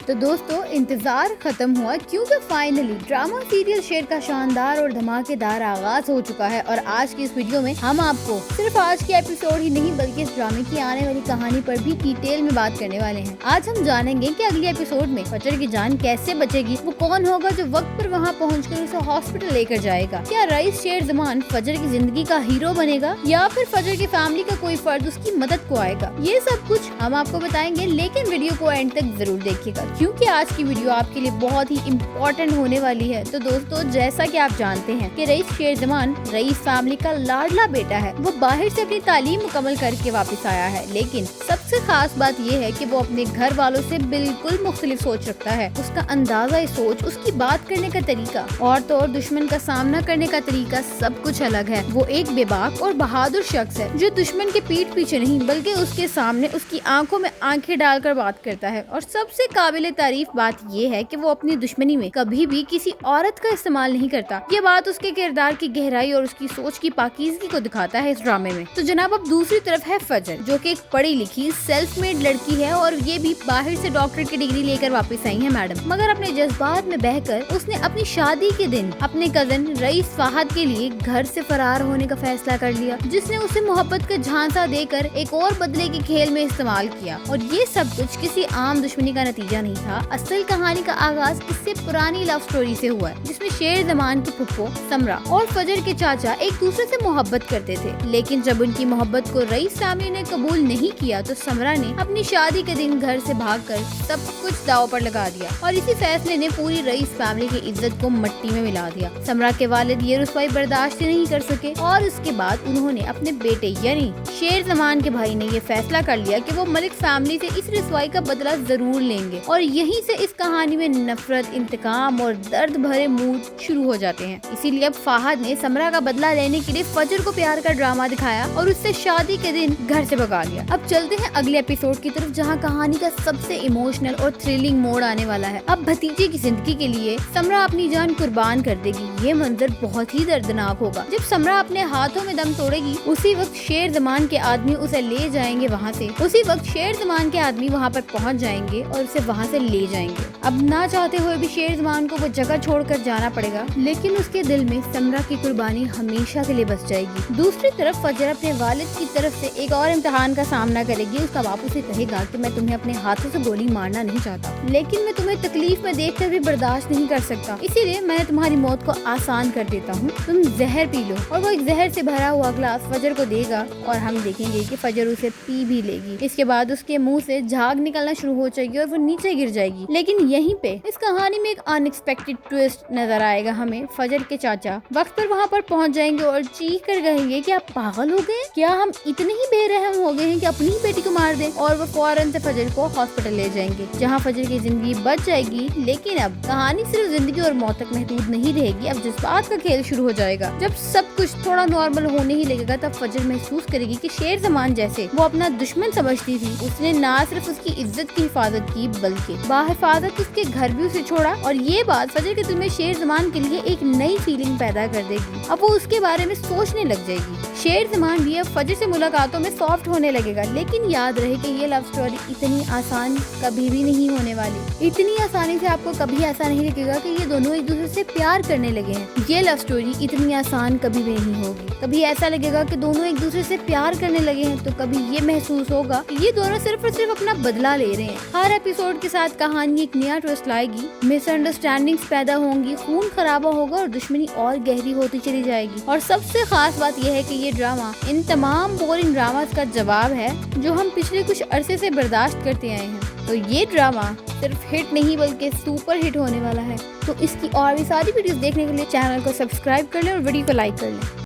تو دوستو انتظار ختم ہوا کیونکہ فائنلی ڈرامہ سیریل شیر کا شاندار اور دھماکے دار آغاز ہو چکا ہے، اور آج کی اس ویڈیو میں ہم آپ کو صرف آج کے ایپیسوڈ ہی نہیں بلکہ اس ڈرامے کی آنے والی کہانی پر بھی ڈیٹیل میں بات کرنے والے ہیں۔ آج ہم جانیں گے کہ اگلی ایپیسوڈ میں فجر کی جان کیسے بچے گی، وہ کون ہوگا جو وقت پر وہاں پہنچ کر اسے ہاسپٹل لے کر جائے گا، کیا رئیس شیر زمان فجر کی زندگی کا ہیرو بنے گا یا پھر فجر کی فیملی کا کوئی فرد اس کی مدد کو آئے گا، یہ سب کچھ ہم آپ کو بتائیں گے، لیکن ویڈیو کو اینڈ تک ضرور دیکھیے گا کیونکہ آج کی ویڈیو آپ کے لیے بہت ہی امپورٹنٹ ہونے والی ہے۔ تو دوستو جیسا کہ آپ جانتے ہیں کہ رئیس شیر زمان رئیس فیملی کا لاڈلا بیٹا ہے، وہ باہر سے اپنی تعلیم مکمل کر کے واپس آیا ہے، لیکن سب سے خاص بات یہ ہے کہ وہ اپنے گھر والوں سے بالکل مختلف سوچ رکھتا ہے۔ اس کا اندازہ سوچ، اس کی بات کرنے کا طریقہ اور تو اور دشمن کا سامنا کرنے کا طریقہ سب کچھ الگ ہے۔ وہ ایک بے باک اور بہادر شخص ہے جو دشمن کے پیٹ پیچھے نہیں بلکہ اس کے سامنے اس کی آنکھوں میں آنکھیں ڈال کر بات کرتا ہے، اور سب سے قابل تعریف بات یہ ہے کہ وہ اپنی دشمنی میں کبھی بھی کسی عورت کا استعمال نہیں کرتا۔ یہ بات اس کے کردار کی گہرائی اور اس کی سوچ کی پاکیزگی کو دکھاتا ہے اس ڈرامے میں۔ تو جناب اب دوسری طرف ہے فجر، جو کہ ایک پڑھی لکھی سیلف میڈ لڑکی ہے، اور یہ بھی باہر سے ڈاکٹریٹ کی ڈگری لے کر واپس آئی ہے میڈم، مگر اپنے جذبات میں بہہ کر اس نے اپنی شادی کے دن اپنے کزن رئیس فہد کے لیے گھر سے فرار ہونے کا فیصلہ کر لیا، جس نے اسے محبت کا جھانسا دے کر ایک اور بدلے کے کھیل میں استعمال کیا۔ اور یہ سب کچھ کسی عام دشمنی کا نتیجہ نہیں تھا، اصل کہانی کا آغاز اس سے پرانی لو سٹوری سے ہوا ہے، جس میں شیر زمان کی پھپھو سمرا اور فجر کے چاچا ایک دوسرے سے محبت کرتے تھے، لیکن جب ان کی محبت کو رئیس فیملی نے قبول نہیں کیا تو سمرا نے اپنی شادی کے دن گھر سے بھاگ کر سب کچھ داؤ پر لگا دیا، اور اسی فیصلے نے پوری رئیس فیملی کی عزت کو مٹی میں ملا دیا۔ سمرا کے والد یہ رسوائی برداشت نہیں کر سکے، اور اس کے بعد انہوں نے اپنے بیٹے یعنی شیر زمان کے بھائی نے یہ فیصلہ کر لیا کہ وہ ملک فیملی سے اس رسوائی کا بدلہ ضرور لیں گے، اور یہیں سے اس کہانی میں نفرت، انتقام اور درد بھرے موڈ شروع ہو جاتے ہیں۔ اسی لیے اب فہد نے سمرا کا بدلہ لینے کے لیے فجر کو پیار کا ڈرامہ دکھایا اور اس سے شادی کے دن گھر سے بھگا لیا۔ اب چلتے ہیں اگلے ایپیسوڈ کی طرف، جہاں کہانی کا سب سے ایموشنل اور تھرلنگ موڑ آنے والا ہے۔ اب بھتیجے کی زندگی کے لیے سمرا اپنی جان قربان کر دے گی۔ یہ منظر بہت ہی دردناک ہوگا۔ جب سمرا اپنے ہاتھوں میں دم توڑے گی، اسی وقت شیر زمان کے آدمی اسے لے جائیں گے وہاں سے، اسی وقت شیر زمان کے آدمی وہاں پر پہنچ جائیں گے اور اسے وہاں سے لے جائیں گے۔ اب نہ چاہتے ہوئے بھی شیر زمان کو وہ جگہ چھوڑ کر جانا پڑے گا، لیکن اس کے دل میں سمرا کی قربانی ہمیشہ کے لیے بس جائے گی۔ دوسری طرف فجر اپنے والد کی طرف سے ایک اور امتحان کا سامنا کرے گی۔ اس کا باپ اسے کہے گا کہ میں تمہیں اپنے ہاتھوں سے گولی مارنا نہیں چاہتا، لیکن میں تمہیں تکلیف میں دیکھ کر بھی برداشت نہیں کر سکتا، اسی لیے میں تمہاری موت کو آسان کر دیتا ہوں، تم زہر پی لو۔ اور وہ ایک زہر سے بھرا ہوا گلاس فجر کو دے گا، اور ہم دیکھیں گے کہ فجر اسے پی بھی لے گی۔ اس کے بعد اس کے منہ سے جھاگ نکلنا شروع ہو جائے گی اور وہ نیچے گر جائے گی، لیکن یہیں پہ اس کہانی میں ایک ان ایکسپیکٹڈ ٹویسٹ نظر آئے گا ہمیں۔ فجر کے چاچا وقت پر وہاں پر پہنچ جائیں گے اور چیخ کر کہیں گے کہ آپ پاگل ہو گئے، کیا ہم اتنے ہی بے رحم ہو گئے ہیں کہ اپنی ہی بیٹی کو مار دیں، اور وہ فوراً سے فجر کو ہاسپٹل لے جائیں گے، جہاں فجر کی زندگی بچ جائے گی۔ لیکن اب کہانی صرف زندگی اور موت تک محدود نہیں رہے گی، اب جذبات کا کھیل شروع ہو جائے گا۔ جب سب کچھ تھوڑا نارمل ہونے ہی لگے گا، تب فجر محسوس کرے گی کہ شیر زمان جیسے وہ اپنا دشمن سمجھتی تھی، اس نے نہ صرف اس کی عزت کی حفاظت کی بلکہ باحفاظت اس کے گھر بھی اسے چھوڑا، اور یہ بات فجر کے دل میں شیر زمان کے لیے ایک نئی فیلنگ پیدا کر دے گی۔ اب وہ اس کے بارے میں سوچنے لگ جائے گی۔ شیر زمان بھی اب فجر سے ملاقاتوں میں سافٹ ہونے لگے گا، لیکن یاد رہے کہ یہ لو سٹوری اتنی آسان کبھی بھی نہیں ہونے والی۔ اتنی آسانی سے آپ کو کبھی ایسا نہیں لگے گا کہ یہ دونوں ایک دوسرے سے پیار کرنے لگے ہیں۔ یہ لو سٹوری اتنی آسان کبھی بھی نہیں ہوگی۔ کبھی ایسا لگے گا کہ دونوں ایک دوسرے سے پیار کرنے لگے ہیں، تو کبھی یہ محسوس ہوگا کہ یہ دونوں صرف اور صرف اپنا بدلہ لے رہے ہیں۔ ہر ایپیسوڈ کے ساتھ کہانی ایک نیا ٹویسٹ لائے گی، مس انڈرسٹینڈنگز پیدا ہوں گی، خون خرابہ ہوگا اور دشمنی اور گہری ہوتی چلی جائے گی۔ اور سب سے خاص بات یہ ہے کہ یہ ڈرامہ ان تمام بورنگ ڈراماز کا جواب ہے جو ہم پچھلے کچھ عرصے سے برداشت کرتے آئے ہیں۔ تو یہ ڈرامہ صرف ہٹ نہیں بلکہ سپر ہٹ ہونے والا ہے۔ تو اس کی اور بھی ساری ویڈیوز دیکھنے کے لیے چینل کو سبسکرائب کر لیں اور ویڈیو کو لائک کر لیں۔